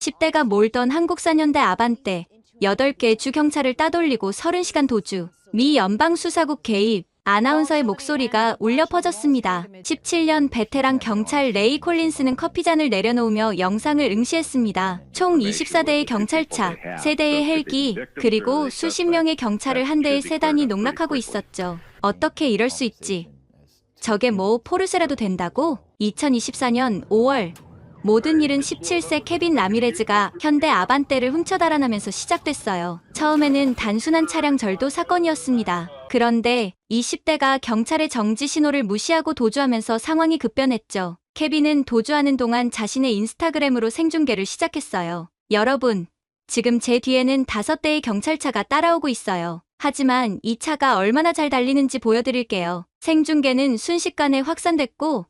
10대가 몰던 한국산 현대 아반떼 8개 주 경찰을 따돌리고 30시간 도주. 미 연방수사국 개입. 아나운서의 목소리가 울려 퍼졌습니다. 17년 베테랑 경찰 레이 콜린스는 커피잔을 내려놓으며 영상을 응시했습니다. 총 24대의 경찰차, 3대의 헬기, 그리고 수십 명의 경찰을 한 대의 세단이 농락하고 있었죠. 어떻게 이럴 수 있지? 저게 뭐 포르쉐라도 된다고? 2024년 5월 모든 일은 17세 케빈 라미레즈가 현대 아반떼를 훔쳐 달아나면서 시작됐어요. 처음에는 단순한 차량 절도 사건이었습니다. 그런데 20대가 경찰의 정지 신호를 무시하고 도주하면서 상황이 급변했죠. 케빈은 도주하는 동안 자신의 인스타그램으로 생중계를 시작했어요. 여러분, 지금 제 뒤에는 5대의 경찰차가 따라오고 있어요. 하지만 이 차가 얼마나 잘 달리는지 보여드릴게요. 생중계는 순식간에 확산됐고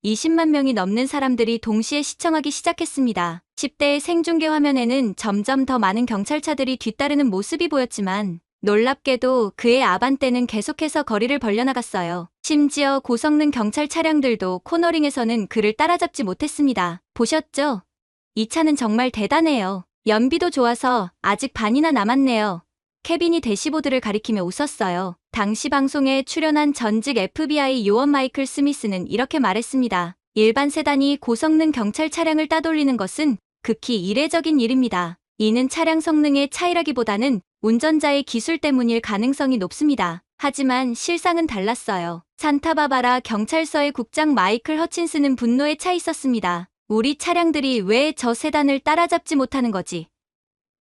20만 명이 넘는 사람들이 동시에 시청하기 시작했습니다. 10대의 생중계 화면에는 점점 더 많은 경찰차들이 뒤따르는 모습이 보였지만 놀랍게도 그의 아반떼는 계속해서 거리를 벌려나갔어요. 심지어 고성능 경찰 차량들도 코너링에서는 그를 따라잡지 못했습니다. 보셨죠? 이 차는 정말 대단해요. 연비도 좋아서 아직 반이나 남았네요. 케빈이 대시보드를 가리키며 웃었어요. 당시 방송에 출연한 전직 FBI 요원 마이클 스미스는 이렇게 말했습니다. 일반 세단이 고성능 경찰 차량을 따돌리는 것은 극히 이례적인 일입니다. 이는 차량 성능의 차이라기보다는 운전자의 기술 때문일 가능성이 높습니다. 하지만 실상은 달랐어요. 산타바바라 경찰서의 국장 마이클 허친스는 분노에 차 있었습니다. 우리 차량들이 왜 저 세단을 따라잡지 못하는 거지?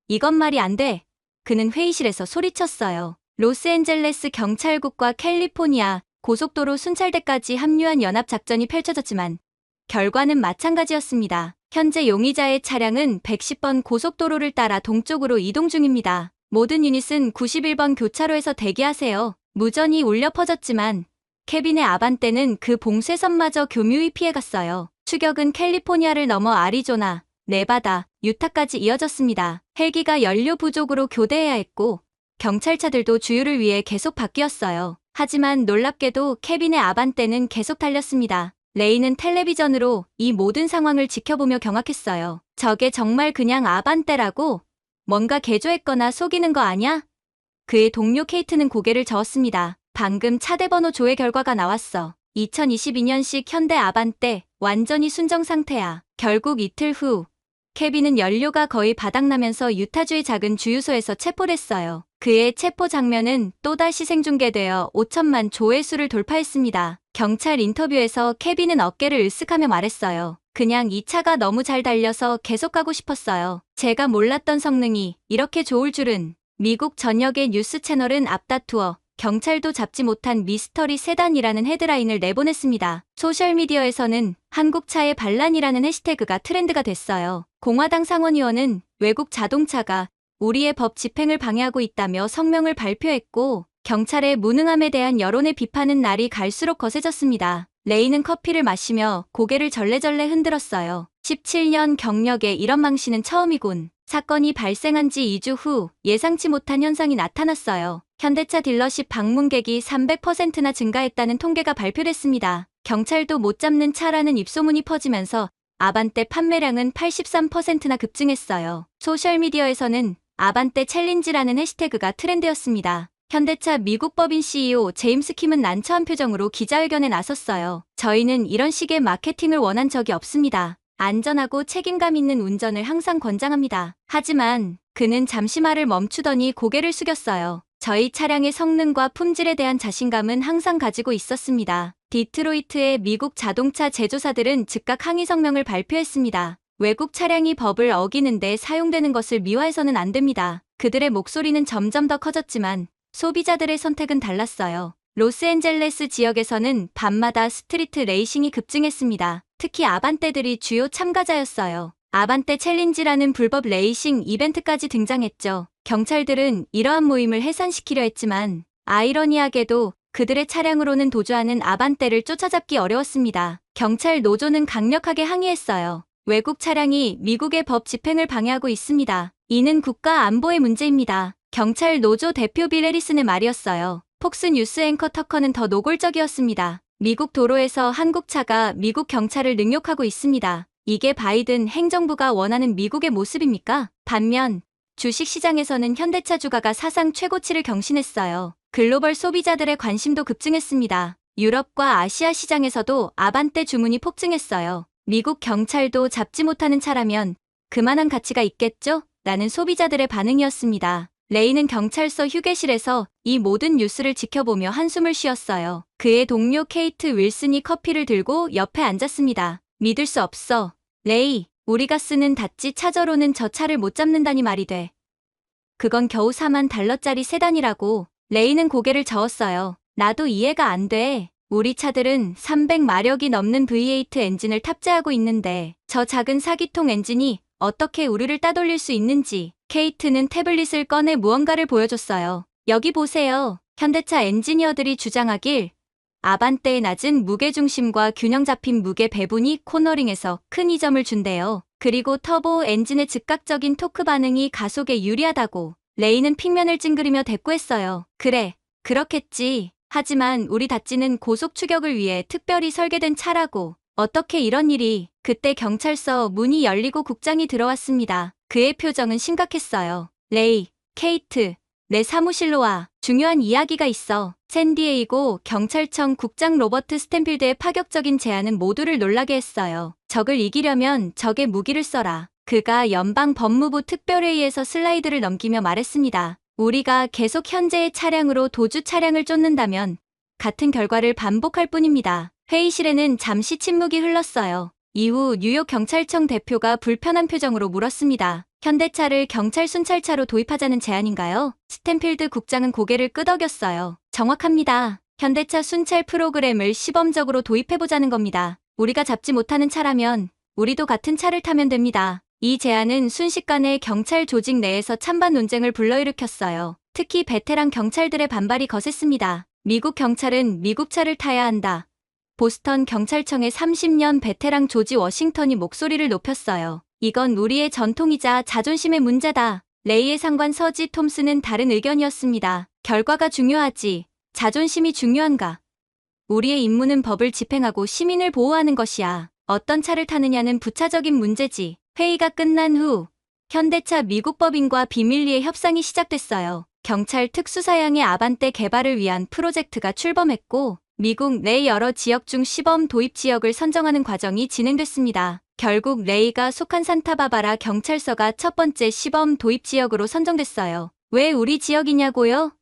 이건 말이 안 돼. 그는 회의실에서 소리쳤어요. 로스앤젤레스 경찰국과 캘리포니아 고속도로 순찰대까지 합류한 연합작전이 펼쳐졌지만 결과는 마찬가지였습니다. 현재 용의자의 차량은 110번 고속도로를 따라 동쪽으로 이동 중입니다. 모든 유닛은 91번 교차로에서 대기하세요. 무전이 울려 퍼졌지만 케빈의 아반떼는 그 봉쇄선마저 교묘히 피해갔어요. 추격은 캘리포니아를 넘어 아리조나, 네바다, 유타까지 이어졌습니다. 헬기가 연료 부족으로 교대해야 했고 경찰차들도 주유를 위해 계속 바뀌었어요. 하지만 놀랍게도 케빈의 아반떼는 계속 달렸습니다. 레이는 텔레비전으로 이 모든 상황을 지켜보며 경악했어요. 저게 정말 그냥 아반떼라고? 뭔가 개조했거나 속이는 거 아냐? 그의 동료 케이트는 고개를 저었습니다. 방금 차대 번호 조회 결과가 나왔어. 2022년식 현대 아반떼 완전히 순정 상태야. 결국 이틀 후 케빈은 연료가 거의 바닥나면서 유타주의 작은 주유소에서 체포됐어요. 그의 체포 장면은 또다시 생중계되어 5천만 조회수를 돌파했습니다. 경찰 인터뷰에서 케빈은 어깨를 으쓱하며 말했어요. 그냥 이 차가 너무 잘 달려서 계속 가고 싶었어요. 제가 몰랐던 성능이 이렇게 좋을 줄은. 미국 전역의 뉴스 채널은 앞다투어 경찰도 잡지 못한 미스터리 세단이라는 헤드라인을 내보냈습니다. 소셜미디어에서는 한국차의 반란이라는 해시태그가 트렌드가 됐어요. 공화당 상원의원은 외국 자동차가 우리의 법 집행을 방해하고 있다며 성명을 발표했고 경찰의 무능함에 대한 여론의 비판은 날이 갈수록 거세졌습니다. 레이는 커피를 마시며 고개를 절레절레 흔들었어요. 17년 경력에 이런 망신은 처음이군. 사건이 발생한 지 2주 후 예상치 못한 현상이 나타났어요. 현대차 딜러십 방문객이 300%나 증가했다는 통계가 발표됐습니다. 경찰도 못 잡는 차라는 입소문이 퍼지면서 아반떼 판매량은 83%나 급증했어요. 소셜미디어에서는 아반떼 챌린지라는 해시태그가 트렌드였습니다. 현대차 미국 법인 CEO 제임스 킴은 난처한 표정으로 기자회견에 나섰어요. 저희는 이런 식의 마케팅을 원한 적이 없습니다. 안전하고 책임감 있는 운전을 항상 권장합니다. 하지만 그는 잠시 말을 멈추더니 고개를 숙였어요. 저희 차량의 성능과 품질에 대한 자신감은 항상 가지고 있었습니다. 디트로이트의 미국 자동차 제조사들은 즉각 항의 성명을 발표했습니다. 외국 차량이 법을 어기는데 사용되는 것을 미화해서는 안 됩니다. 그들의 목소리는 점점 더 커졌지만 소비자들의 선택은 달랐어요. 로스앤젤레스 지역에서는 밤마다 스트리트 레이싱이 급증했습니다. 특히 아반떼들이 주요 참가자였어요. 아반떼 챌린지라는 불법 레이싱 이벤트까지 등장했죠. 경찰들은 이러한 모임을 해산시키려 했지만 아이러니하게도 그들의 차량으로는 도주하는 아반떼를 쫓아잡기 어려웠습니다. 경찰 노조는 강력하게 항의했어요. 외국 차량이 미국의 법 집행을 방해하고 있습니다. 이는 국가 안보의 문제입니다. 경찰 노조 대표 빌 해리슨의 말이었어요. 폭스 뉴스 앵커 터커는 더 노골적이었습니다. 미국 도로에서 한국 차가 미국 경찰을 능욕하고 있습니다. 이게 바이든 행정부가 원하는 미국의 모습입니까? 반면 주식시장에서는 현대차 주가가 사상 최고치를 경신했어요. 글로벌 소비자들의 관심도 급증했습니다. 유럽과 아시아 시장에서도 아반떼 주문이 폭증했어요. 미국 경찰도 잡지 못하는 차라면 그만한 가치가 있겠죠? 라는 소비자들의 반응이었습니다. 레이는 경찰서 휴게실에서 이 모든 뉴스를 지켜보며 한숨을 쉬었어요. 그의 동료 케이트 윌슨이 커피를 들고 옆에 앉았습니다. 믿을 수 없어. 레이, 우리가 쓰는 다찌 차저로는 저 차를 못 잡는다니 말이 돼. 그건 겨우 4만 달러짜리 세단이라고. 레이는 고개를 저었어요. 나도 이해가 안 돼. 우리 차들은 300마력이 넘는 V8 엔진을 탑재하고 있는데 저 작은 사기통 엔진이 어떻게 우리를 따돌릴 수 있는지. 케이트는 태블릿을 꺼내 무언가를 보여줬어요. 여기 보세요. 현대차 엔지니어들이 주장하길 아반떼의 낮은 무게중심과 균형 잡힌 무게 배분이 코너링에서 큰 이점을 준대요. 그리고 터보 엔진의 즉각적인 토크 반응이 가속에 유리하다고. 레이는 핑면을 찡그리며 대꾸했어요. 그래, 그렇겠지. 하지만 우리 다찌는 고속 추격을 위해 특별히 설계된 차라고. 어떻게 이런 일이. 그때 경찰서 문이 열리고 국장이 들어왔습니다. 그의 표정은 심각했어요. 레이, 케이트, 내 사무실로 와. 중요한 이야기가 있어. 샌디에이고 경찰청 국장 로버트 스탠필드의 파격적인 제안은 모두를 놀라게 했어요. 적을 이기려면 적의 무기를 써라. 그가 연방 법무부 특별회의에서 슬라이드를 넘기며 말했습니다. 우리가 계속 현재의 차량으로 도주 차량을 쫓는다면 같은 결과를 반복할 뿐입니다. 회의실에는 잠시 침묵이 흘렀어요. 이후 뉴욕 경찰청 대표가 불편한 표정으로 물었습니다. 현대차를 경찰 순찰차로 도입하자는 제안인가요? 스탠필드 국장은 고개를 끄덕였어요. 정확합니다. 현대차 순찰 프로그램을 시범적으로 도입해보자는 겁니다. 우리가 잡지 못하는 차라면 우리도 같은 차를 타면 됩니다. 이 제안은 순식간에 경찰 조직 내에서 찬반 논쟁을 불러일으켰어요. 특히 베테랑 경찰들의 반발이 거셌습니다. 미국 경찰은 미국 차를 타야 한다. 보스턴 경찰청의 30년 베테랑 조지 워싱턴이 목소리를 높였어요. 이건 우리의 전통이자 자존심의 문제다. 레이의 상관 서지 톰스는 다른 의견이었습니다. 결과가 중요하지. 자존심이 중요한가? 우리의 임무는 법을 집행하고 시민을 보호하는 것이야. 어떤 차를 타느냐는 부차적인 문제지. 회의가 끝난 후 현대차 미국 법인과 비밀리에 협상이 시작됐어요. 경찰 특수사양의 아반떼 개발을 위한 프로젝트가 출범했고 미국 내 여러 지역 중 시범 도입 지역을 선정하는 과정이 진행됐습니다. 결국 레이가 속한 산타바바라 경찰서가 첫 번째 시범 도입 지역으로 선정됐어요. 왜 우리 지역이냐고요?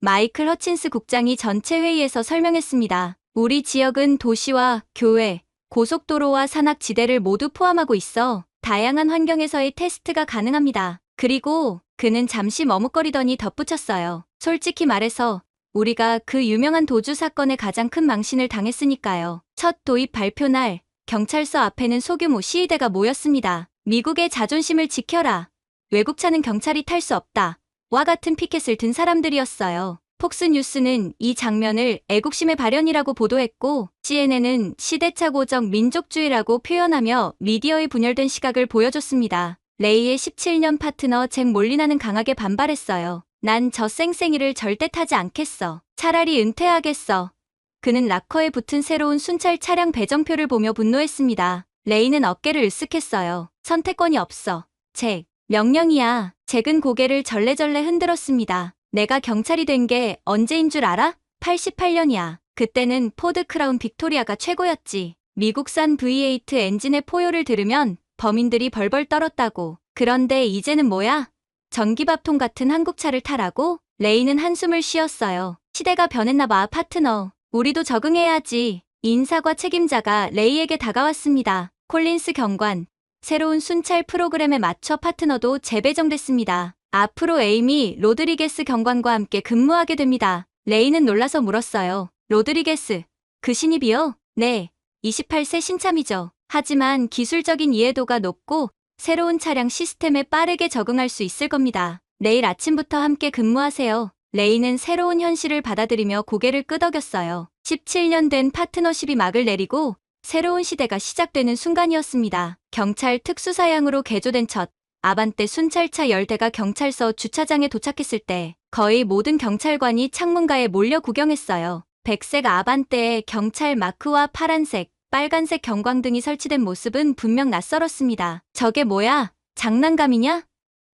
마이클 허친스 국장이 전체 회의에서 설명했습니다. 우리 지역은 도시와 교외, 고속도로와 산악지대를 모두 포함하고 있어 다양한 환경에서의 테스트가 가능합니다. 그리고 그는 잠시 머뭇거리더니 덧붙였어요. 솔직히 말해서 우리가 그 유명한 도주 사건의 가장 큰 망신을 당했으니까요. 첫 도입 발표 날 경찰서 앞에는 소규모 시위대가 모였습니다. 미국의 자존심을 지켜라. 외국차는 경찰이 탈 수 없다. 와 같은 피켓을 든 사람들이었어요. 폭스뉴스는 이 장면을 애국심의 발현이라고 보도했고 CNN은 시대착 오적 민족주의라고 표현하며 미디어의 분열된 시각을 보여줬습니다. 레이의 17년 파트너 잭 몰리나는 강하게 반발했어요. 난 저 쌩쌩이를 절대 타지 않겠어. 차라리 은퇴하겠어. 그는 락커에 붙은 새로운 순찰 차량 배정표를 보며 분노했습니다. 레이는 어깨를 으쓱했어요. 선택권이 없어. 잭. 명령이야. 잭은 고개를 절레절레 흔들었습니다. 내가 경찰이 된 게 언제인 줄 알아? 88년이야. 그때는 포드 크라운 빅토리아가 최고였지. 미국산 V8 엔진의 포효를 들으면 범인들이 벌벌 떨었다고. 그런데 이제는 뭐야? 전기밥통 같은 한국차를 타라고? 레이는 한숨을 쉬었어요. 시대가 변했나 봐, 파트너. 우리도 적응해야지. 인사과 책임자가 레이에게 다가왔습니다. 콜린스 경관. 새로운 순찰 프로그램에 맞춰 파트너도 재배정됐습니다. 앞으로 에이미 로드리게스 경관과 함께 근무하게 됩니다. 레이는 놀라서 물었어요. 로드리게스. 그 신입이요? 네. 28세 신참이죠. 하지만 기술적인 이해도가 높고 새로운 차량 시스템에 빠르게 적응할 수 있을 겁니다. 내일 아침부터 함께 근무하세요. 레이는 새로운 현실을 받아들이며 고개를 끄덕였어요. 17년 된 파트너십이 막을 내리고 새로운 시대가 시작되는 순간이었습니다. 경찰 특수사양으로 개조된 첫 아반떼 순찰차 10대가 경찰서 주차장에 도착했을 때 거의 모든 경찰관이 창문가에 몰려 구경했어요. 백색 아반떼에 경찰 마크와 파란색, 빨간색 경광등이 설치된 모습은 분명 낯설었습니다. 저게 뭐야? 장난감이냐?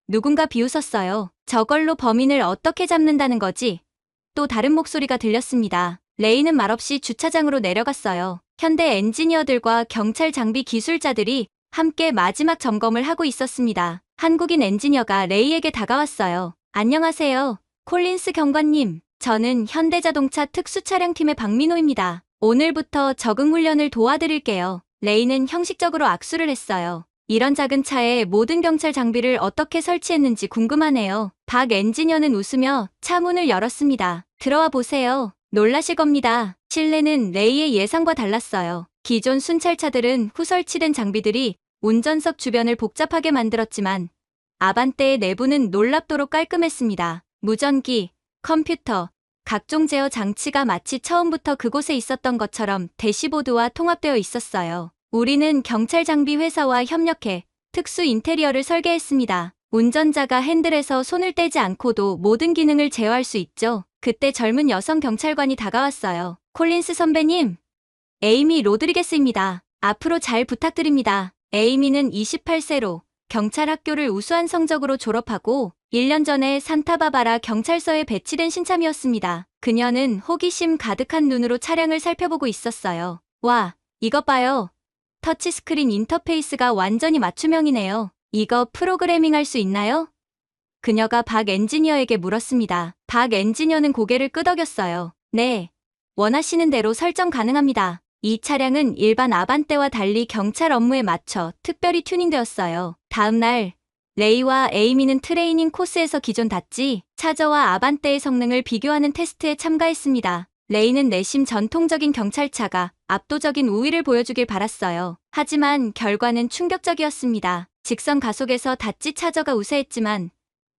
누군가 비웃었어요. 저걸로 범인을 어떻게 잡는다는 거지? 또 다른 목소리가 들렸습니다. 레이는 말없이 주차장으로 내려갔어요. 현대 엔지니어들과 경찰 장비 기술자들이 함께 마지막 점검을 하고 있었습니다. 한국인 엔지니어가 레이에게 다가왔어요. 안녕하세요, 콜린스 경관님. 저는 현대자동차 특수차량팀의 박민호입니다. 오늘부터 적응 훈련을 도와드릴게요. 레이는 형식적으로 악수를 했어요. 이런 작은 차에 모든 경찰 장비를 어떻게 설치했는지 궁금하네요. 박 엔지니어는 웃으며 차 문을 열었습니다. 들어와 보세요. 놀라실 겁니다. 실내는 레이의 예상과 달랐어요. 기존 순찰차들은 후설치된 장비들이 운전석 주변을 복잡하게 만들었지만 아반떼의 내부는 놀랍도록 깔끔했습니다. 무전기, 컴퓨터, 각종 제어 장치가 마치 처음부터 그곳에 있었던 것처럼 대시보드와 통합되어 있었어요. 우리는 경찰 장비 회사와 협력해 특수 인테리어를 설계했습니다. 운전자가 핸들에서 손을 떼지 않고도 모든 기능을 제어할 수 있죠. 그때 젊은 여성 경찰관이 다가왔어요. 콜린스 선배님, 에이미 로드리게스입니다. 앞으로 잘 부탁드립니다. 에이미는 28세로 경찰 학교를 우수한 성적으로 졸업하고 1년 전에 산타바바라 경찰서에 배치된 신참이었습니다. 그녀는 호기심 가득한 눈으로 차량을 살펴보고 있었어요. 와, 이것 봐요. 터치스크린 인터페이스가 완전히 맞춤형이네요. 이거 프로그래밍할 수 있나요? 그녀가 박 엔지니어에게 물었습니다. 박 엔지니어는 고개를 끄덕였어요. 네, 원하시는 대로 설정 가능합니다. 이 차량은 일반 아반떼와 달리 경찰 업무에 맞춰 특별히 튜닝되었어요. 다음 날, 레이와 에이미는 트레이닝 코스에서 기존 다찌, 차저와 아반떼의 성능을 비교하는 테스트에 참가했습니다. 레이는 내심 전통적인 경찰차가 압도적인 우위를 보여주길 바랐어요. 하지만 결과는 충격적이었습니다. 직선 가속에서 다찌 차저가 우세했지만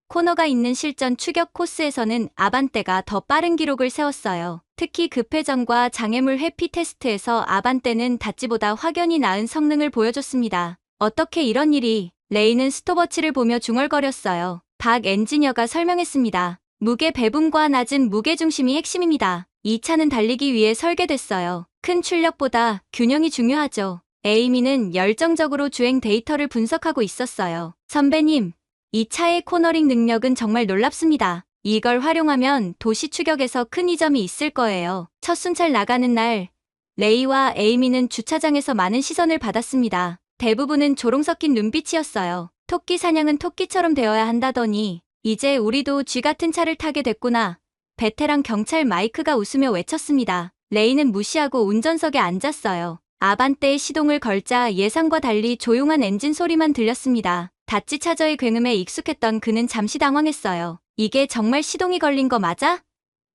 코너가 있는 실전 추격 코스에서는 아반떼가 더 빠른 기록을 세웠어요. 특히 급회전과 장애물 회피 테스트에서 아반떼는 다찌보다 확연히 나은 성능을 보여줬습니다. 어떻게 이런 일이? 레이는 스톱워치를 보며 중얼거렸어요. 박 엔지니어가 설명했습니다. 무게 배분과 낮은 무게중심이 핵심입니다. 이 차는 달리기 위해 설계됐어요. 큰 출력보다 균형이 중요하죠. 에이미는 열정적으로 주행 데이터를 분석하고 있었어요. 선배님, 이 차의 코너링 능력은 정말 놀랍습니다. 이걸 활용하면 도시 추격에서 큰 이점이 있을 거예요. 첫 순찰 나가는 날, 레이와 에이미는 주차장에서 많은 시선을 받았습니다. 대부분은 조롱 섞인 눈빛이었어요. 토끼 사냥은 토끼처럼 되어야 한다더니 이제 우리도 쥐 같은 차를 타게 됐구나. 베테랑 경찰 마이크가 웃으며 외쳤습니다. 레이는 무시하고 운전석에 앉았어요. 아반떼의 시동을 걸자 예상과 달리 조용한 엔진 소리만 들렸습니다. 다찌 차저의 굉음에 익숙했던 그는 잠시 당황했어요. 이게 정말 시동이 걸린 거 맞아?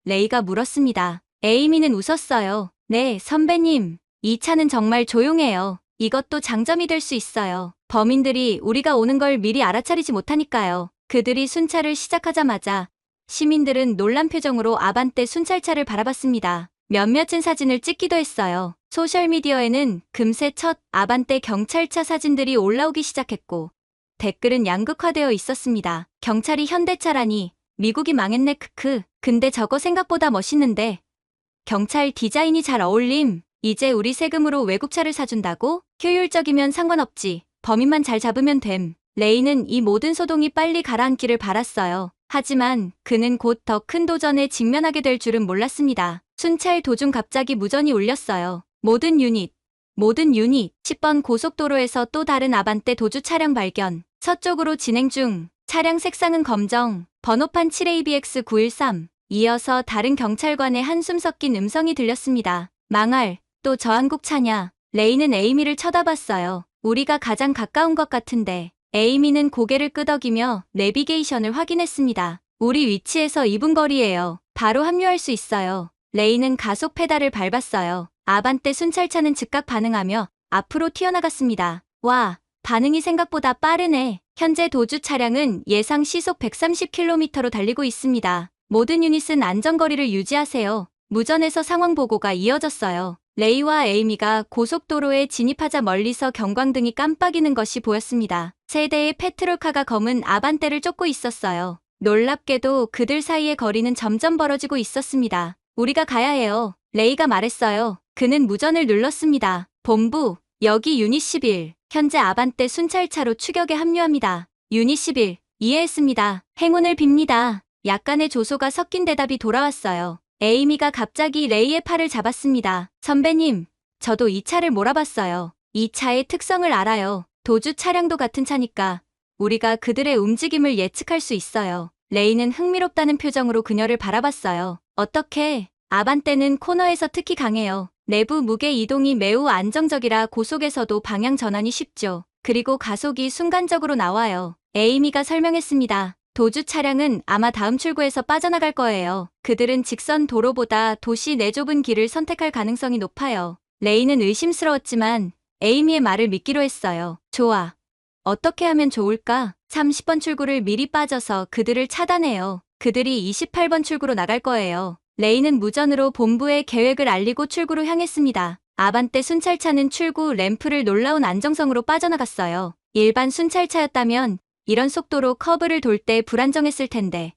레이가 물었습니다. 에이미는 웃었어요. 네, 선배님. 이 차는 정말 조용해요. 이것도 장점이 될 수 있어요. 범인들이 우리가 오는 걸 미리 알아차리지 못하니까요. 그들이 순찰을 시작하자마자 시민들은 놀란 표정으로 아반떼 순찰차를 바라봤습니다. 몇몇은 사진을 찍기도 했어요. 소셜미디어에는 금세 첫 아반떼 경찰차 사진들이 올라오기 시작했고 댓글은 양극화되어 있었습니다. 경찰이 현대차라니 미국이 망했네 크크. 근데 저거 생각보다 멋있는데. 경찰 디자인이 잘 어울림. 이제 우리 세금으로 외국차를 사준다고? 효율적이면 상관없지. 범인만 잘 잡으면 됨. 레이는 이 모든 소동이 빨리 가라앉기를 바랐어요. 하지만 그는 곧 더 큰 도전에 직면하게 될 줄은 몰랐습니다. 순찰 도중 갑자기 무전이 울렸어요. 모든 유닛. 10번 고속도로에서 또 다른 아반떼 도주 차량 발견. 서쪽으로 진행 중. 차량 색상은 검정. 번호판 7ABX913. 이어서 다른 경찰관의 한숨 섞인 음성이 들렸습니다. 망할. 또 저 한국 차냐. 레이는 에이미를 쳐다봤어요. 우리가 가장 가까운 것 같은데. 에이미는 고개를 끄덕이며 내비게이션을 확인했습니다. 우리 위치에서 2분 거리예요. 바로 합류할 수 있어요. 레이는 가속 페달을 밟았어요. 아반떼 순찰차는 즉각 반응하며 앞으로 튀어나갔습니다. 와, 반응이 생각보다 빠르네. 현재 도주 차량은 예상 시속 130km로 달리고 있습니다. 모든 유닛은 안전거리를 유지하세요. 무전에서 상황 보고가 이어졌어요. 레이와 에이미가 고속도로에 진입하자 멀리서 경광등이 깜빡이는 것이 보였습니다. 세 대의 페트롤카가 검은 아반떼를 쫓고 있었어요. 놀랍게도 그들 사이의 거리는 점점 벌어지고 있었습니다. 우리가 가야 해요. 레이가 말했어요. 그는 무전을 눌렀습니다. 본부, 여기 유닛 11. 현재 아반떼 순찰차로 추격에 합류합니다. 유닛 11. 이해했습니다. 행운을 빕니다. 약간의 조소가 섞인 대답이 돌아왔어요. 에이미가 갑자기 레이의 팔을 잡았습니다. 선배님, 저도 이 차를 몰아봤어요. 이 차의 특성을 알아요. 도주 차량도 같은 차니까 우리가 그들의 움직임을 예측할 수 있어요. 레이는 흥미롭다는 표정으로 그녀를 바라봤어요. 어떻게? 아반떼는 코너에서 특히 강해요. 내부 무게 이동이 매우 안정적이라 고속에서도 방향 전환이 쉽죠. 그리고 가속이 순간적으로 나와요. 에이미가 설명했습니다. 도주 차량은 아마 다음 출구에서 빠져나갈 거예요. 그들은 직선 도로보다 도시 내 좁은 길을 선택할 가능성이 높아요. 레이는 의심스러웠지만 에이미의 말을 믿기로 했어요. 좋아. 어떻게 하면 좋을까? 30번 출구를 미리 빠져서 그들을 차단해요. 그들이 28번 출구로 나갈 거예요. 레이는 무전으로 본부의 계획을 알리고 출구로 향했습니다. 아반떼 순찰차는 출구 램프를 놀라운 안정성으로 빠져나갔어요. 일반 순찰차였다면 이런 속도로 커브를 돌 때 불안정했을 텐데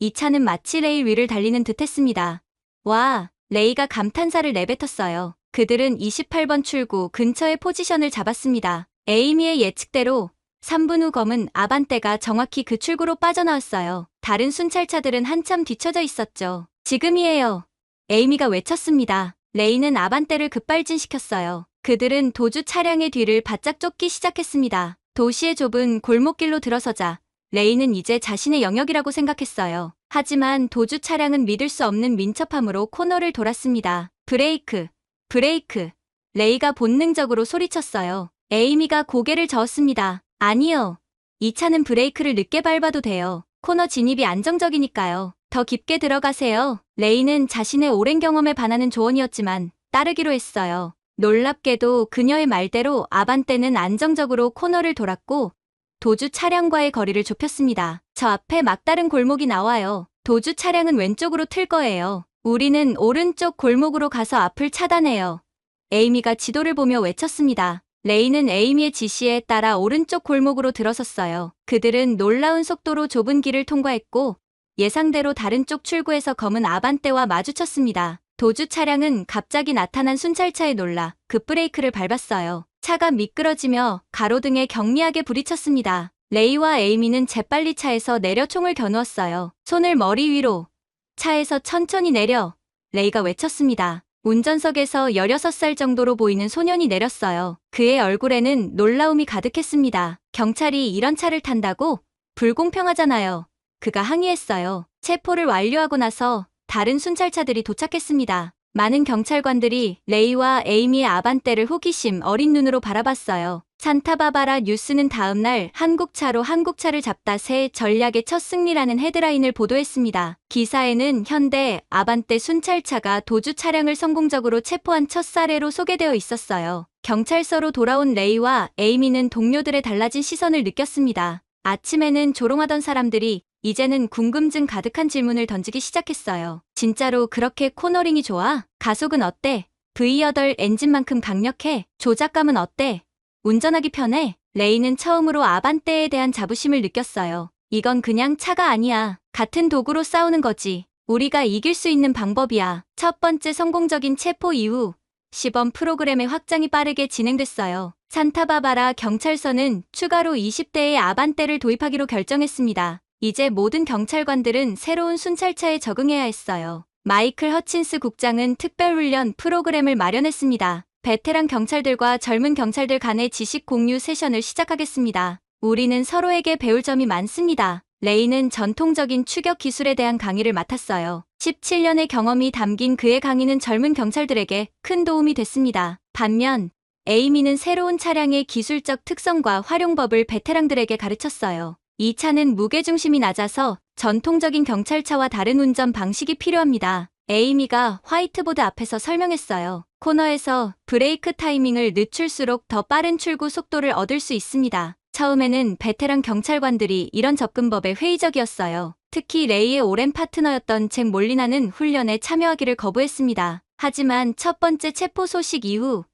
이 차는 마치 레일 위를 달리는 듯했습니다. 와, 레이가 감탄사를 내뱉었어요. 그들은 28번 출구 근처에 포지션을 잡았습니다. 에이미의 예측대로 3분 후 검은 아반떼가 정확히 그 출구로 빠져나왔어요. 다른 순찰차들은 한참 뒤처져 있었죠. 지금이에요. 에이미가 외쳤습니다. 레이는 아반떼를 급발진시켰어요. 그들은 도주 차량의 뒤를 바짝 쫓기 시작했습니다. 도시의 좁은 골목길로 들어서자 레이는 이제 자신의 영역이라고 생각했어요. 하지만 도주 차량은 믿을 수 없는 민첩함으로 코너를 돌았습니다. 브레이크, 브레이크. 레이가 본능적으로 소리쳤어요. 에이미가 고개를 저었습니다. 아니요. 이 차는 브레이크를 늦게 밟아도 돼요. 코너 진입이 안정적이니까요. 더 깊게 들어가세요. 레이는 자신의 오랜 경험에 반하는 조언이었지만 따르기로 했어요. 놀랍게도 그녀의 말대로 아반떼는 안정적으로 코너를 돌았고 도주 차량과의 거리를 좁혔습니다. 저 앞에 막다른 골목이 나와요. 도주 차량은 왼쪽으로 틀 거예요. 우리는 오른쪽 골목으로 가서 앞을 차단해요. 에이미가 지도를 보며 외쳤습니다. 레이는 에이미의 지시에 따라 오른쪽 골목으로 들어섰어요. 그들은 놀라운 속도로 좁은 길을 통과했고 예상대로 다른 쪽 출구에서 검은 아반떼와 마주쳤습니다. 도주 차량은 갑자기 나타난 순찰차에 놀라 급브레이크를 밟았어요. 차가 미끄러지며 가로등에 경미하게 부딪혔습니다. 레이와 에이미는 재빨리 차에서 내려 총을 겨누었어요. 손을 머리 위로. 차에서 천천히 내려. 레이가 외쳤습니다. 운전석에서 16살 정도로 보이는 소년이 내렸어요. 그의 얼굴에는 놀라움이 가득했습니다. 경찰이 이런 차를 탄다고? 불공평하잖아요. 그가 항의했어요. 체포를 완료하고 나서 다른 순찰차들이 도착했습니다. 많은 경찰관들이 레이와 에이미의 아반떼를 호기심 어린 눈으로 바라봤어요. 산타바바라 뉴스는 다음날 한국차로 한국차를 잡다 새 전략의 첫 승리라는 헤드라인을 보도했습니다. 기사에는 현대 아반떼 순찰차가 도주 차량을 성공적으로 체포한 첫 사례로 소개되어 있었어요. 경찰서로 돌아온 레이와 에이미는 동료들의 달라진 시선을 느꼈습니다. 아침에는 조롱하던 사람들이 이제는 궁금증 가득한 질문을 던지기 시작했어요. 진짜로 그렇게 코너링이 좋아? 가속은 어때? V8 엔진만큼 강력해? 조작감은 어때? 운전하기 편해? 레이는 처음으로 아반떼에 대한 자부심을 느꼈어요. 이건 그냥 차가 아니야. 같은 도구로 싸우는 거지. 우리가 이길 수 있는 방법이야. 첫 번째 성공적인 체포 이후 시범 프로그램의 확장이 빠르게 진행됐어요. 산타바바라 경찰서는 추가로 20대의 아반떼를 도입하기로 결정했습니다. 이제 모든 경찰관들은 새로운 순찰차에 적응해야 했어요. 마이클 허친스 국장은 특별훈련 프로그램을 마련했습니다. 베테랑 경찰들과 젊은 경찰들 간의 지식 공유 세션을 시작하겠습니다. 우리는 서로에게 배울 점이 많습니다. 레이는 전통적인 추격 기술에 대한 강의를 맡았어요. 17년의 경험이 담긴 그의 강의는 젊은 경찰들에게 큰 도움이 됐습니다. 반면 에이미는 새로운 차량의 기술적 특성과 활용법을 베테랑들에게 가르쳤어요. 이 차는 무게중심이 낮아서 전통적인 경찰차와 다른 운전 방식이 필요합니다. 에이미가 화이트보드 앞에서 설명했어요. 코너에서 브레이크 타이밍을 늦출수록 더 빠른 출구 속도를 얻을 수 있습니다. 처음에는 베테랑 경찰관들이 이런 접근법에 회의적이었어요. 특히 레이의 오랜 파트너였던 잭 몰리나는 훈련에 참여하기를 거부했습니다. 하지만 첫 번째 체포 소식 이후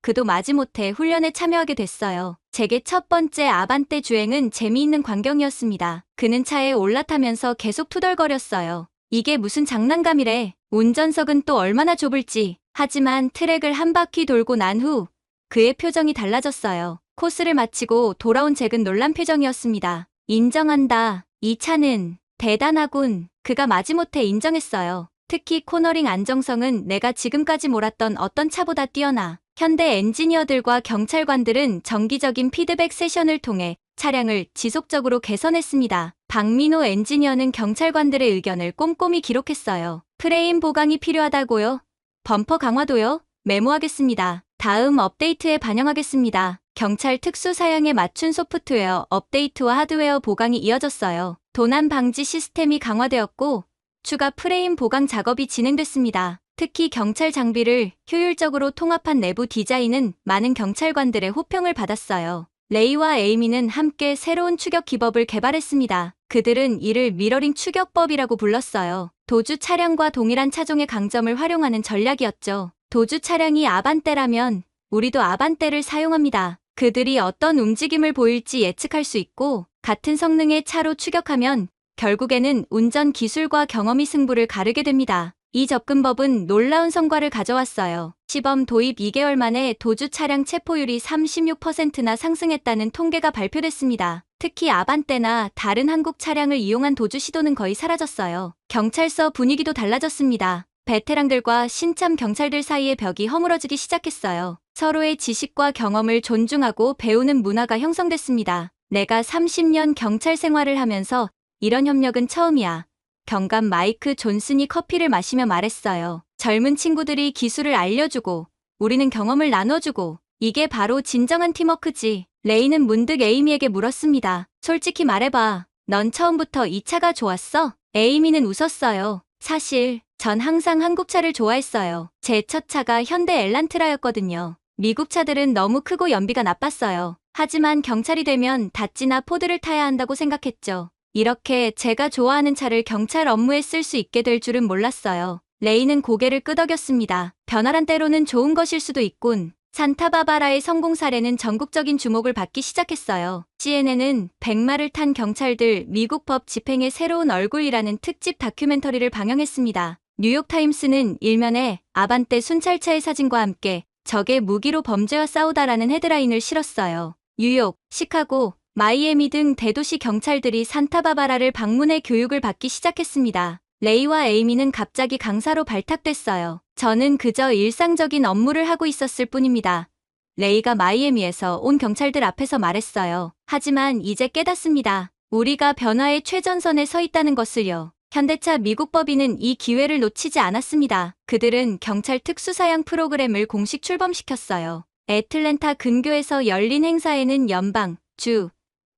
그도 마지못해 훈련에 참여하게 됐어요. 잭의 첫 번째 아반떼 주행은 재미있는 광경이었습니다. 그는 차에 올라타면서 계속 투덜거렸어요. 이게 무슨 장난감이래. 운전석은 또 얼마나 좁을지. 하지만 트랙을 한 바퀴 돌고 난 후 그의 표정이 달라졌어요. 코스를 마치고 돌아온 잭은 놀란 표정이었습니다. 인정한다. 이 차는 대단하군. 그가 마지못해 인정했어요. 특히 코너링 안정성은 내가 지금까지 몰았던 어떤 차보다 뛰어나. 현대 엔지니어들과 경찰관들은 정기적인 피드백 세션을 통해 차량을 지속적으로 개선했습니다. 박민호 엔지니어는 경찰관들의 의견을 꼼꼼히 기록했어요. 프레임 보강이 필요하다고요? 범퍼 강화도요? 메모하겠습니다. 다음 업데이트에 반영하겠습니다. 경찰 특수 사양에 맞춘 소프트웨어 업데이트와 하드웨어 보강이 이어졌어요. 도난 방지 시스템이 강화되었고 추가 프레임 보강 작업이 진행됐습니다. 특히 경찰 장비를 효율적으로 통합한 내부 디자인은 많은 경찰관들의 호평을 받았어요. 레이와 에이미는 함께 새로운 추격 기법을 개발했습니다. 그들은 이를 미러링 추격법이라고 불렀어요. 도주 차량과 동일한 차종의 강점을 활용하는 전략이었죠. 도주 차량이 아반떼라면 우리도 아반떼를 사용합니다. 그들이 어떤 움직임을 보일지 예측할 수 있고 같은 성능의 차로 추격하면 결국에는 운전 기술과 경험이 승부를 가르게 됩니다. 이 접근법은 놀라운 성과를 가져왔어요. 시범 도입 2개월 만에 도주 차량 체포율이 36%나 상승했다는 통계가 발표됐습니다. 특히 아반떼나 다른 한국 차량을 이용한 도주 시도는 거의 사라졌어요. 경찰서 분위기도 달라졌습니다. 베테랑들과 신참 경찰들 사이의 벽이 허물어지기 시작했어요. 서로의 지식과 경험을 존중하고 배우는 문화가 형성됐습니다. 내가 30년 경찰 생활을 하면서 이런 협력은 처음이야. 경감 마이크 존슨이 커피를 마시며 말했어요. 젊은 친구들이 기술을 알려주고 우리는 경험을 나눠주고 이게 바로 진정한 팀워크지. 레이는 문득 에이미에게 물었습니다. 솔직히 말해봐. 넌 처음부터 이 차가 좋았어? 에이미는 웃었어요. 사실 전 항상 한국 차를 좋아했어요. 제 첫 차가 현대 엘란트라였거든요. 미국 차들은 너무 크고 연비가 나빴어요. 하지만 경찰이 되면 다찌나 포드를 타야 한다고 생각했죠. 이렇게 제가 좋아하는 차를 경찰 업무에 쓸 수 있게 될 줄은 몰랐어요. 레이는 고개를 끄덕였습니다. 변화란 때로는 좋은 것일 수도 있군. 산타바바라의 성공 사례는 전국적인 주목을 받기 시작했어요. CNN은 백마를 탄 경찰들 미국 법 집행의 새로운 얼굴이라는 특집 다큐멘터리를 방영했습니다. 뉴욕타임스는 일면에 아반떼 순찰차의 사진과 함께 적의 무기로 범죄와 싸우다라는 헤드라인을 실었어요. 뉴욕, 시카고, 마이애미 등 대도시 경찰들이 산타바바라를 방문해 교육을 받기 시작했습니다. 레이와 에이미는 갑자기 강사로 발탁됐어요. 저는 그저 일상적인 업무를 하고 있었을 뿐입니다. 레이가 마이애미에서 온 경찰들 앞에서 말했어요. 하지만 이제 깨닫습니다. 우리가 변화의 최전선에 서 있다는 것을요. 현대차 미국 법인은 이 기회를 놓치지 않았습니다. 그들은 경찰 특수사양 프로그램을 공식 출범시켰어요. 애틀랜타 근교에서 열린 행사에는 연방, 주,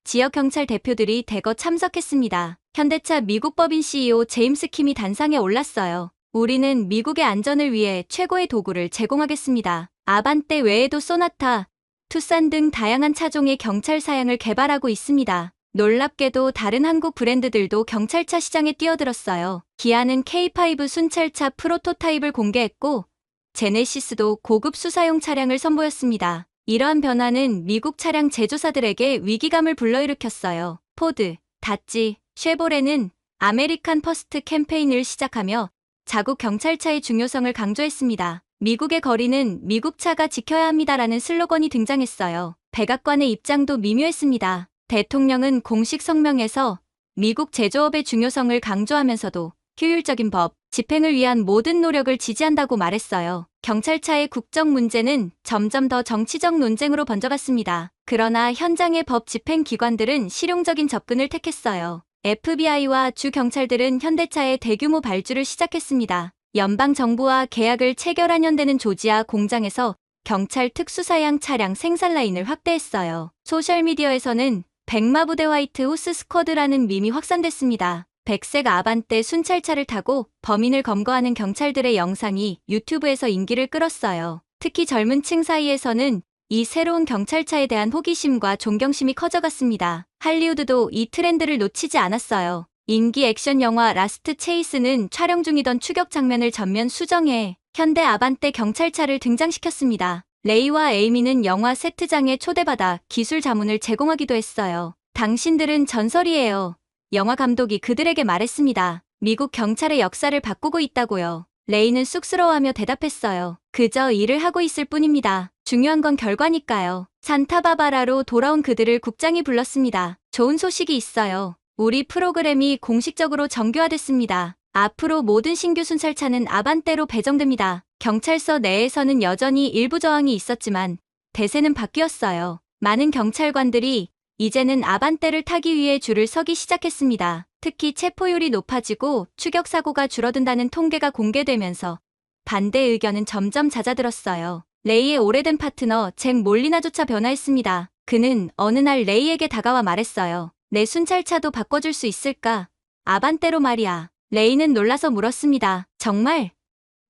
지역경찰 대표들이 대거 참석했습니다. 현대차 미국 법인 CEO 제임스 킴이 단상에 올랐어요. 우리는 미국의 안전을 위해 최고의 도구를 제공하겠습니다. 아반떼 외에도 소나타, 투싼 등 다양한 차종의 경찰 사양을 개발하고 있습니다. 놀랍게도 다른 한국 브랜드들도 경찰차 시장에 뛰어들었어요. 기아는 K5 순찰차 프로토타입을 공개했고 제네시스도 고급 수사용 차량을 선보였습니다. 이러한 변화는 미국 차량 제조사들에게 위기감을 불러일으켰어요. 포드, 다찌, 쉐보레는 아메리칸 퍼스트 캠페인을 시작하며 자국 경찰차의 중요성을 강조했습니다. 미국의 거리는 미국 차가 지켜야 합니다라는 슬로건이 등장했어요. 백악관의 입장도 미묘했습니다. 대통령은 공식 성명에서 미국 제조업의 중요성을 강조하면서도 효율적인 법, 집행을 위한 모든 노력을 지지한다고 말했어요. 경찰차의 국정 문제는 점점 더 정치적 논쟁으로 번져갔습니다. 그러나 현장의 법 집행 기관들은 실용적인 접근을 택했어요. FBI와 주 경찰들은 현대차의 대규모 발주를 시작했습니다. 연방정부와 계약을 체결한 현대는 조지아 공장에서 경찰 특수사양 차량 생산 라인을 확대했어요. 소셜미디어에서는 백마부대 화이트 호스 스쿼드라는 밈이 확산됐습니다. 백색 아반떼 순찰차를 타고 범인을 검거하는 경찰들의 영상이 유튜브에서 인기를 끌었어요. 특히 젊은 층 사이에서는 이 새로운 경찰차에 대한 호기심과 존경심이 커져갔습니다. 할리우드도 이 트렌드를 놓치지 않았어요. 인기 액션 영화 라스트 체이스는 촬영 중이던 추격 장면을 전면 수정해 현대 아반떼 경찰차를 등장시켰습니다. 레이와 에이미는 영화 세트장에 초대받아 기술 자문을 제공하기도 했어요. 당신들은 전설이에요. 영화 감독이 그들에게 말했습니다. 미국 경찰의 역사를 바꾸고 있다고요. 레이는 쑥스러워하며 대답했어요. 그저 일을 하고 있을 뿐입니다. 중요한 건 결과니까요. 산타바바라로 돌아온 그들을 국장이 불렀습니다. 좋은 소식이 있어요. 우리 프로그램이 공식적으로 정규화됐습니다. 앞으로 모든 신규 순찰차는 아반떼로 배정됩니다. 경찰서 내에서는 여전히 일부 저항이 있었지만 대세는 바뀌었어요. 많은 경찰관들이 이제는 아반떼를 타기 위해 줄을 서기 시작했습니다. 특히 체포율이 높아지고 추격 사고가 줄어든다는 통계가 공개되면서 반대 의견은 점점 잦아들었어요. 레이의 오래된 파트너 잭 몰리나조차 변화했습니다. 그는 어느 날 레이에게 다가와 말했어요. 내 순찰차도 바꿔줄 수 있을까? 아반떼로 말이야. 레이는 놀라서 물었습니다. 정말?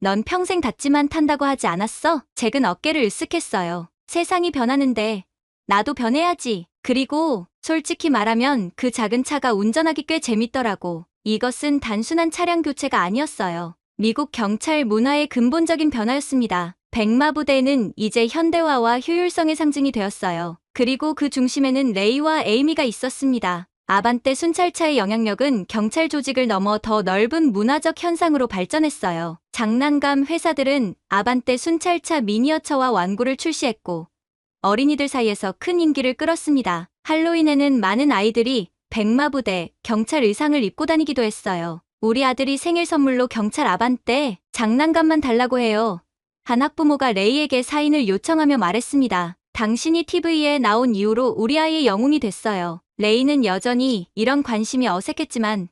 넌 평생 닿지만 탄다고 하지 않았어? 잭은 어깨를 으쓱했어요. 세상이 변하는데 나도 변해야지. 그리고 솔직히 말하면 그 작은 차가 운전하기 꽤 재밌더라고. 이것은 단순한 차량 교체가 아니었어요. 미국 경찰 문화의 근본적인 변화였습니다. 백마부대는 이제 현대화와 효율성의 상징이 되었어요. 그리고 그 중심에는 레이와 에이미가 있었습니다. 아반떼 순찰차의 영향력은 경찰 조직을 넘어 더 넓은 문화적 현상으로 발전했어요. 장난감 회사들은 아반떼 순찰차 미니어처와 완구를 출시했고 어린이들 사이에서 큰 인기를 끌었습니다. 할로윈에는 많은 아이들이 백마부대, 경찰 의상을 입고 다니기도 했어요. 우리 아들이 생일 선물로 경찰 아반떼 장난감만 달라고 해요. 한 학부모가 레이에게 사인을 요청하며 말했습니다. 당신이 TV에 나온 이후로 우리 아이의 영웅이 됐어요. 레이는 여전히 이런 관심이 어색했지만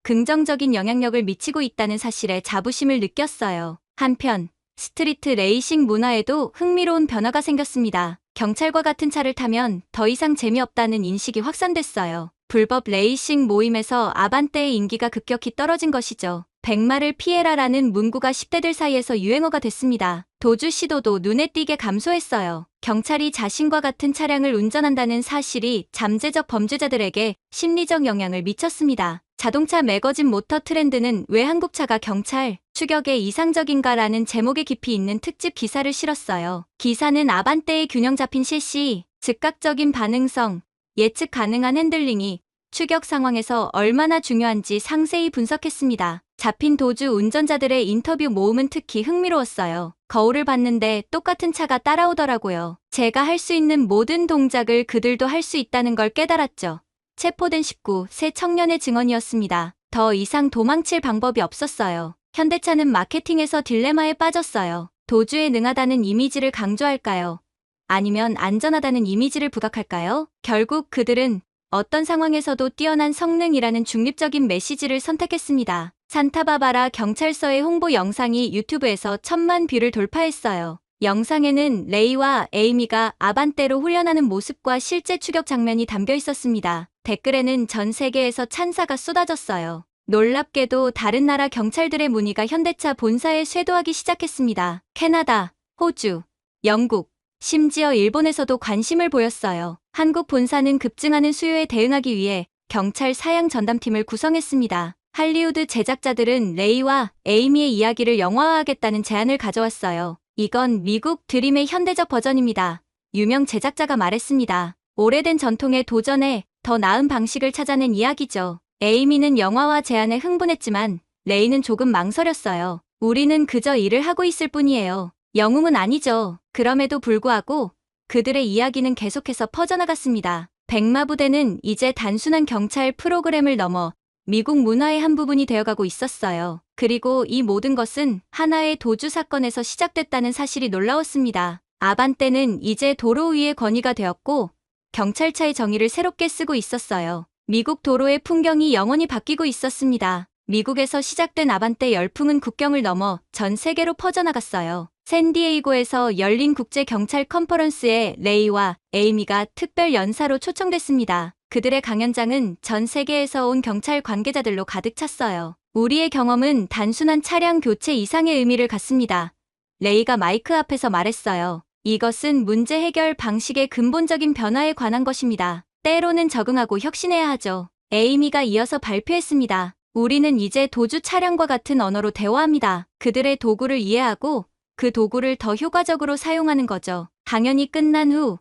긍정적인 영향력을 미치고 있다는 사실에 자부심을 느꼈어요. 한편 스트리트 레이싱 문화에도 흥미로운 변화가 생겼습니다. 경찰과 같은 차를 타면 더 이상 재미없다는 인식이 확산됐어요. 불법 레이싱 모임에서 아반떼의 인기가 급격히 떨어진 것이죠. 백마를 피해라라는 문구가 10대들 사이에서 유행어가 됐습니다. 도주 시도도 눈에 띄게 감소했어요. 경찰이 자신과 같은 차량을 운전한다는 사실이 잠재적 범죄자들에게 심리적 영향을 미쳤습니다. 자동차 매거진 모터 트렌드는 왜 한국차가 경찰 추격에 이상적인가라는 제목에 깊이 있는 특집 기사를 실었어요. 기사는 아반떼의 균형 잡힌 실시, 즉각적인 반응성, 예측 가능한 핸들링이 추격 상황에서 얼마나 중요한지 상세히 분석했습니다. 잡힌 도주 운전자들의 인터뷰 모음은 특히 흥미로웠어요. 거울을 봤는데 똑같은 차가 따라오더라고요. 제가 할 수 있는 모든 동작을 그들도 할 수 있다는 걸 깨달았죠. 체포된 19세 청년의 증언이었습니다. 더 이상 도망칠 방법이 없었어요. 현대차는 마케팅에서 딜레마에 빠졌어요. 도주에 능하다는 이미지를 강조할까요? 아니면 안전하다는 이미지를 부각할까요? 결국 그들은 어떤 상황에서도 뛰어난 성능이라는 중립적인 메시지를 선택했습니다. 산타바바라 경찰서의 홍보 영상이 유튜브에서 1000만 뷰를 돌파했어요. 영상에는 레이와 에이미가 아반떼로 훈련하는 모습과 실제 추격 장면이 담겨 있었습니다. 댓글에는 전 세계에서 찬사가 쏟아졌어요. 놀랍게도 다른 나라 경찰들의 문의가 현대차 본사에 쇄도하기 시작했습니다. 캐나다, 호주, 영국, 심지어 일본에서도 관심을 보였어요. 한국 본사는 급증하는 수요에 대응하기 위해 경찰 사양 전담팀을 구성했습니다. 할리우드 제작자들은 레이와 에이미의 이야기를 영화화하겠다는 제안을 가져왔어요. 이건 미국 드림의 현대적 버전입니다. 유명 제작자가 말했습니다. 오래된 전통에 도전해 더 나은 방식을 찾아낸 이야기죠. 에이미는 영화화 제안에 흥분했지만 레이는 조금 망설였어요. 우리는 그저 일을 하고 있을 뿐이에요. 영웅은 아니죠. 그럼에도 불구하고 그들의 이야기는 계속해서 퍼져나갔습니다. 백마부대는 이제 단순한 경찰 프로그램을 넘어 미국 문화의 한 부분이 되어가고 있었어요. 그리고 이 모든 것은 하나의 도주 사건에서 시작됐다는 사실이 놀라웠습니다. 아반떼는 이제 도로 위의 권위가 되었고 경찰차의 정의를 새롭게 쓰고 있었어요. 미국 도로의 풍경이 영원히 바뀌고 있었습니다. 미국에서 시작된 아반떼 열풍은 국경을 넘어 전 세계로 퍼져나갔어요. 샌디에이고에서 열린 국제경찰 컨퍼런스에 레이와 에이미가 특별 연사로 초청됐습니다. 그들의 강연장은 전 세계에서 온 경찰 관계자들로 가득 찼어요. 우리의 경험은 단순한 차량 교체 이상의 의미를 갖습니다. 레이가 마이크 앞에서 말했어요. 이것은 문제 해결 방식의 근본적인 변화에 관한 것입니다. 때로는 적응하고 혁신해야 하죠. 에이미가 이어서 발표했습니다. 우리는 이제 도주 차량과 같은 언어로 대화합니다. 그들의 도구를 이해하고 그 도구를 더 효과적으로 사용하는 거죠. 강연이 끝난 후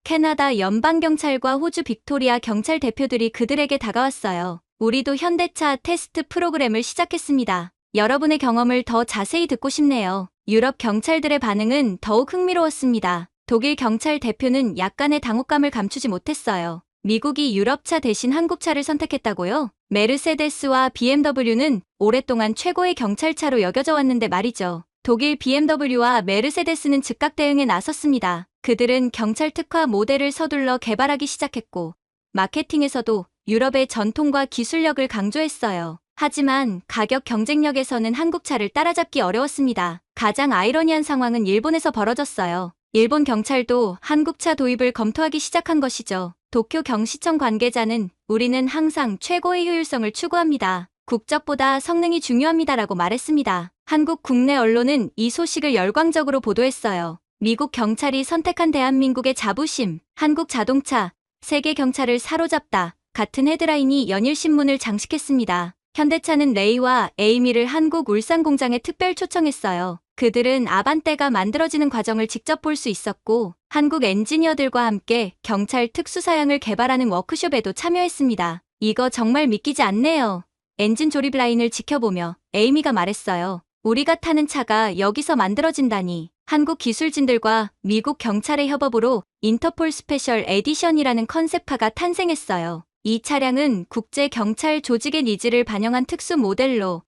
캐나다 연방경찰과 호주 빅토리아 경찰 대표들이 그들에게 다가왔어요. 우리도 현대차 테스트 프로그램을 시작했습니다. 여러분의 경험을 더 자세히 듣고 싶네요. 유럽 경찰들의 반응은 더욱 흥미로웠습니다. 독일 경찰 대표는 약간의 당혹감을 감추지 못했어요. 미국이 유럽차 대신 한국차를 선택했다고요? 메르세데스와 BMW는 오랫동안 최고의 경찰차로 여겨져 왔는데 말이죠. 독일 BMW와 메르세데스는 즉각 대응에 나섰습니다. 그들은 경찰 특화 모델을 서둘러 개발하기 시작했고, 마케팅에서도 유럽의 전통과 기술력을 강조했어요. 하지만 가격 경쟁력에서는 한국차를 따라잡기 어려웠습니다. 가장 아이러니한 상황은 일본에서 벌어졌어요. 일본 경찰도 한국차 도입을 검토하기 시작한 것이죠. 도쿄 경시청 관계자는 우리는 항상 최고의 효율성을 추구합니다. 국적보다 성능이 중요합니다라고 말했습니다. 한국 국내 언론은 이 소식을 열광적으로 보도했어요. 미국 경찰이 선택한 대한민국의 자부심, 한국 자동차, 세계 경찰을 사로잡다 같은 헤드라인이 연일신문을 장식했습니다. 현대차는 레이와 에이미를 한국 울산 공장에 특별 초청했어요. 그들은 아반떼가 만들어지는 과정을 직접 볼 수 있었고 한국 엔지니어들과 함께 경찰 특수사양을 개발하는 워크숍에도 참여했습니다. 이거 정말 믿기지 않네요. 엔진 조립 라인을 지켜보며 에이미가 말했어요. 우리가 타는 차가 여기서 만들어진다니. 한국 기술진들과 미국 경찰의 협업으로 인터폴 스페셜 에디션이라는 컨셉카가 탄생했어요. 이 차량은 국제 경찰 조직의 니즈를 반영한 특수 모델로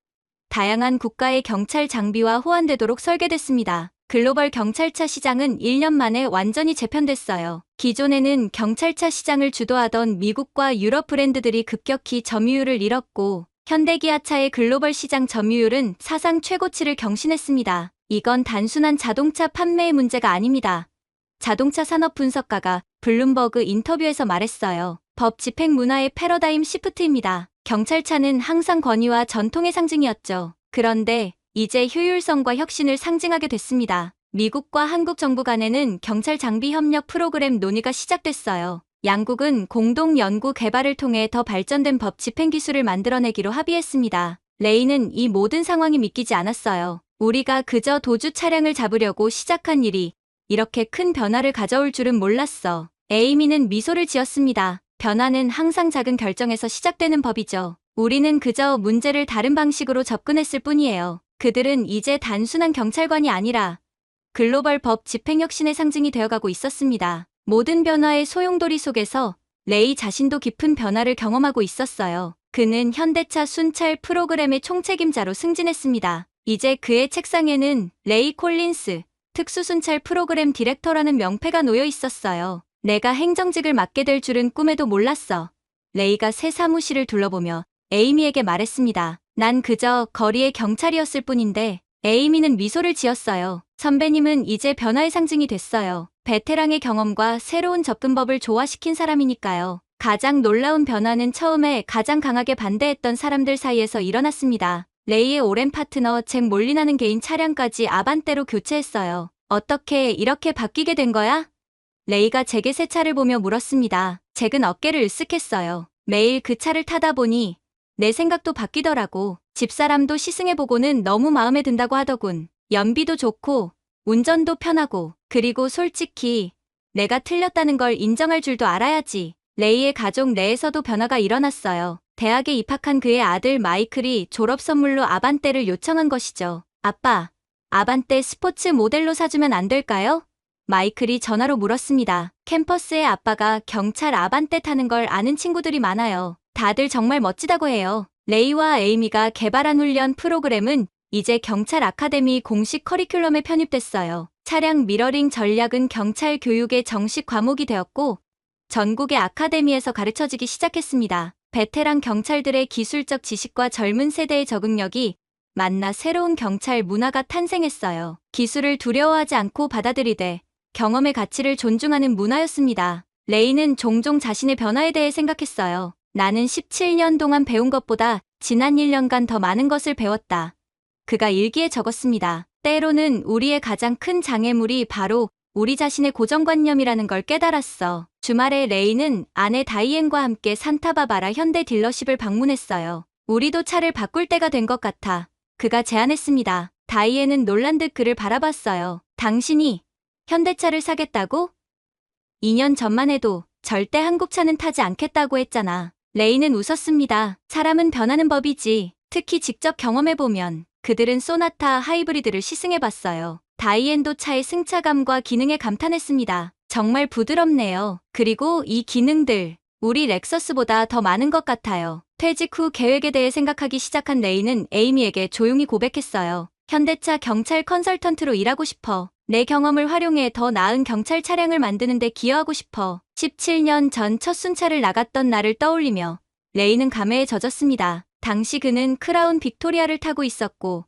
다양한 국가의 경찰 장비와 호환되도록 설계됐습니다. 글로벌 경찰차 시장은 1년 만에 완전히 재편됐어요. 기존에는 경찰차 시장을 주도하던 미국과 유럽 브랜드들이 급격히 점유율을 잃었고 현대기아차의 글로벌 시장 점유율은 사상 최고치를 경신했습니다. 이건 단순한 자동차 판매의 문제가 아닙니다. 자동차 산업 분석가가 블룸버그 인터뷰에서 말했어요. 법 집행 문화의 패러다임 시프트입니다. 경찰차는 항상 권위와 전통의 상징이었죠. 그런데 이제 효율성과 혁신을 상징하게 됐습니다. 미국과 한국 정부 간에는 경찰 장비 협력 프로그램 논의가 시작됐어요. 양국은 공동 연구 개발을 통해 더 발전된 법 집행 기술을 만들어내기로 합의했습니다. 레이는 이 모든 상황이 믿기지 않았어요. 우리가 그저 도주 차량을 잡으려고 시작한 일이 이렇게 큰 변화를 가져올 줄은 몰랐어. 에이미는 미소를 지었습니다. 변화는 항상 작은 결정에서 시작되는 법이죠. 우리는 그저 문제를 다른 방식으로 접근했을 뿐이에요. 그들은 이제 단순한 경찰관이 아니라 글로벌 법 집행 혁신의 상징이 되어가고 있었습니다. 모든 변화의 소용돌이 속에서 레이 자신도 깊은 변화를 경험하고 있었어요. 그는 현대차 순찰 프로그램의 총책임자로 승진했습니다. 이제 그의 책상에는 레이 콜린스, 특수순찰 프로그램 디렉터라는 명패가 놓여 있었어요. 내가 행정직을 맡게 될 줄은 꿈에도 몰랐어. 레이가 새 사무실을 둘러보며 에이미에게 말했습니다. 난 그저 거리의 경찰이었을 뿐인데 에이미는 미소를 지었어요. 선배님은 이제 변화의 상징이 됐어요. 베테랑의 경험과 새로운 접근법을 조화시킨 사람이니까요. 가장 놀라운 변화는 처음에 가장 강하게 반대했던 사람들 사이에서 일어났습니다. 레이의 오랜 파트너 잭 몰리나는 개인 차량까지 아반떼로 교체했어요. 어떻게 이렇게 바뀌게 된 거야? 레이가 잭의 새 차를 보며 물었습니다. 잭은 어깨를 으쓱했어요. 매일 그 차를 타다 보니 내 생각도 바뀌더라고. 집사람도 시승해보고는 너무 마음에 든다고 하더군. 연비도 좋고 운전도 편하고 그리고 솔직히 내가 틀렸다는 걸 인정할 줄도 알아야지. 레이의 가족 내에서도 변화가 일어났어요. 대학에 입학한 그의 아들 마이클이 졸업 선물로 아반떼를 요청한 것이죠. 아빠, 아반떼 스포츠 모델로 사주면 안 될까요? 마이클이 전화로 물었습니다. 캠퍼스에 아빠가 경찰 아반떼 타는 걸 아는 친구들이 많아요. 다들 정말 멋지다고 해요. 레이와 에이미가 개발한 훈련 프로그램은 이제 경찰 아카데미 공식 커리큘럼에 편입됐어요. 차량 미러링 전략은 경찰 교육의 정식 과목이 되었고 전국의 아카데미에서 가르쳐지기 시작했습니다. 베테랑 경찰들의 기술적 지식과 젊은 세대의 적응력이 만나 새로운 경찰 문화가 탄생했어요. 기술을 두려워하지 않고 받아들이되 경험의 가치를 존중하는 문화였습니다. 레이는 종종 자신의 변화에 대해 생각했어요. 나는 17년 동안 배운 것보다 지난 1년간 더 많은 것을 배웠다. 그가 일기에 적었습니다. 때로는 우리의 가장 큰 장애물이 바로 우리 자신의 고정관념이라는 걸 깨달았어. 주말에 레이는 아내 다이앤과 함께 산타바바라 현대 딜러십을 방문했어요. 우리도 차를 바꿀 때가 된 것 같아. 그가 제안했습니다. 다이앤은 놀란 듯 그를 바라봤어요. 당신이 현대차를 사겠다고? 2년 전만 해도 절대 한국차는 타지 않겠다고 했잖아. 레이는 웃었습니다. 사람은 변하는 법이지. 특히 직접 경험해보면. 그들은 소나타 하이브리드를 시승해봤어요. 다이앤도 차의 승차감과 기능에 감탄했습니다. 정말 부드럽네요. 그리고 이 기능들, 우리 렉서스보다 더 많은 것 같아요. 퇴직 후 계획에 대해 생각하기 시작한 레이는 에이미에게 조용히 고백했어요. 현대차 경찰 컨설턴트로 일하고 싶어. 내 경험을 활용해 더 나은 경찰 차량을 만드는 데 기여하고 싶어. 17년 전 첫 순찰을 나갔던 날을 떠올리며 레이는 감회에 젖었습니다. 당시 그는 크라운 빅토리아를 타고 있었고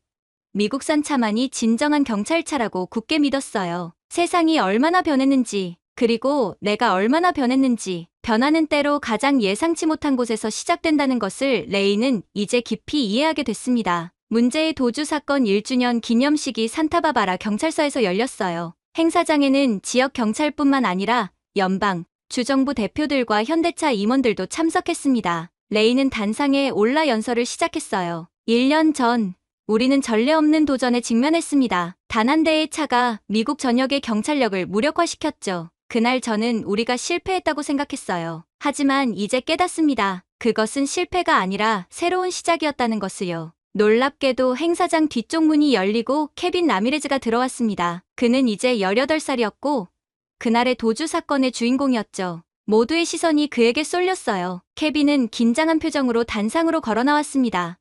미국산 차만이 진정한 경찰차라고 굳게 믿었어요. 세상이 얼마나 변했는지, 그리고 내가 얼마나 변했는지, 변화는 때로 가장 예상치 못한 곳에서 시작된다는 것을 레이는 이제 깊이 이해하게 됐습니다. 문제의 도주 사건 1주년 기념식이 산타바바라 경찰서에서 열렸어요. 행사장에는 지역 경찰뿐만 아니라 연방, 주정부 대표들과 현대차 임원들도 참석했습니다. 레이는 단상에 올라 연설을 시작했어요. 1년 전, 우리는 전례 없는 도전에 직면했습니다. 단 한 대의 차가 미국 전역의 경찰력을 무력화시켰죠. 그날 저는 우리가 실패했다고 생각했어요. 하지만 이제 깨닫습니다. 그것은 실패가 아니라 새로운 시작이었다는 것을요. 놀랍게도 행사장 뒤쪽 문이 열리고 케빈 라미레즈가 들어왔습니다. 그는 이제 18살이었고 그날의 도주 사건의 주인공이었죠. 모두의 시선이 그에게 쏠렸어요. 케빈은 긴장한 표정으로 단상으로 걸어 나왔습니다.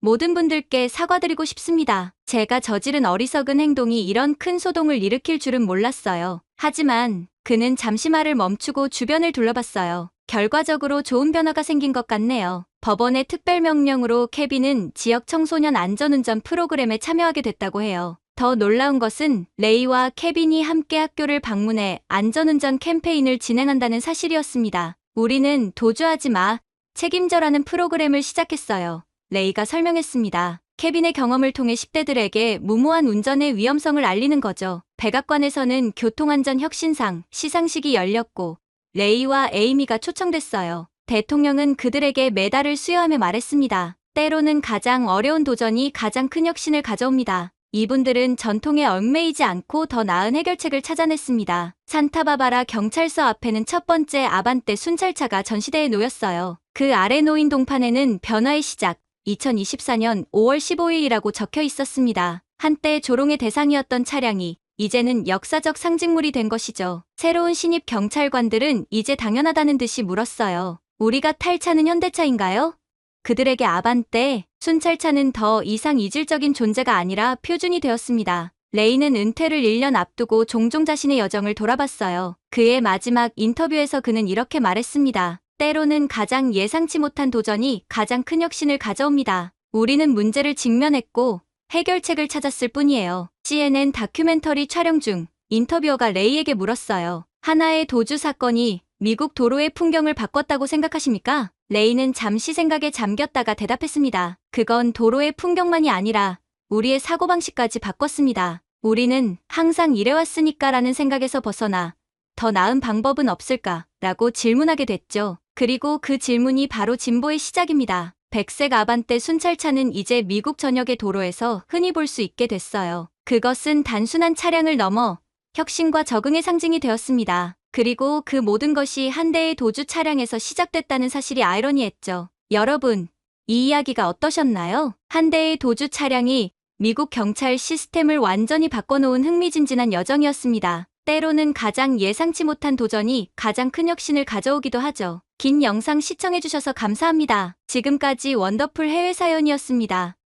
모든 분들께 사과드리고 싶습니다. 제가 저지른 어리석은 행동이 이런 큰 소동을 일으킬 줄은 몰랐어요. 하지만 그는 잠시 말을 멈추고 주변을 둘러봤어요. 결과적으로 좋은 변화가 생긴 것 같네요. 법원의 특별명령으로 케빈은 지역 청소년 안전운전 프로그램에 참여하게 됐다고 해요. 더 놀라운 것은 레이와 케빈이 함께 학교를 방문해 안전운전 캠페인을 진행한다는 사실이었습니다. 우리는 도주하지 마, 책임져라는 프로그램을 시작했어요. 레이가 설명했습니다. 케빈의 경험을 통해 10대들에게 무모한 운전의 위험성을 알리는 거죠. 백악관에서는 교통안전 혁신상 시상식이 열렸고 레이와 에이미가 초청됐어요. 대통령은 그들에게 메달을 수여하며 말했습니다. 때로는 가장 어려운 도전이 가장 큰 혁신을 가져옵니다. 이분들은 전통에 얽매이지 않고 더 나은 해결책을 찾아냈습니다. 산타바바라 경찰서 앞에는 첫 번째 아반떼 순찰차가 전시대에 놓였어요. 그 아래 놓인 동판에는 변화의 시작, 2024년 5월 15일이라고 적혀 있었습니다. 한때 조롱의 대상이었던 차량이 이제는 역사적 상징물이 된 것이죠. 새로운 신입 경찰관들은 이제 당연하다는 듯이 물었어요. 우리가 탈 차는 현대차인가요? 그들에게 아반떼, 순찰차는 더 이상 이질적인 존재가 아니라 표준이 되었습니다. 레이는 은퇴를 1년 앞두고 종종 자신의 여정을 돌아봤어요. 그의 마지막 인터뷰에서 그는 이렇게 말했습니다. 때로는 가장 예상치 못한 도전이 가장 큰 혁신을 가져옵니다. 우리는 문제를 직면했고 해결책을 찾았을 뿐이에요. CNN 다큐멘터리 촬영 중 인터뷰어가 레이에게 물었어요. 하나의 도주 사건이 미국 도로의 풍경을 바꿨다고 생각하십니까? 레이는 잠시 생각에 잠겼다가 대답했습니다. 그건 도로의 풍경만이 아니라 우리의 사고방식까지 바꿨습니다. 우리는 항상 이래왔으니까 라는 생각에서 벗어나 더 나은 방법은 없을까? 라고 질문하게 됐죠. 그리고 그 질문이 바로 진보의 시작입니다. 백색 아반떼 순찰차는 이제 미국 전역의 도로에서 흔히 볼 수 있게 됐어요. 그것은 단순한 차량을 넘어 혁신과 적응의 상징이 되었습니다. 그리고 그 모든 것이 한 대의 도주 차량에서 시작됐다는 사실이 아이러니했죠. 여러분, 이 이야기가 어떠셨나요? 한 대의 도주 차량이 미국 경찰 시스템을 완전히 바꿔놓은 흥미진진한 여정이었습니다. 때로는 가장 예상치 못한 도전이 가장 큰 혁신을 가져오기도 하죠. 긴 영상 시청해주셔서 감사합니다. 지금까지 원더풀 해외 사연이었습니다.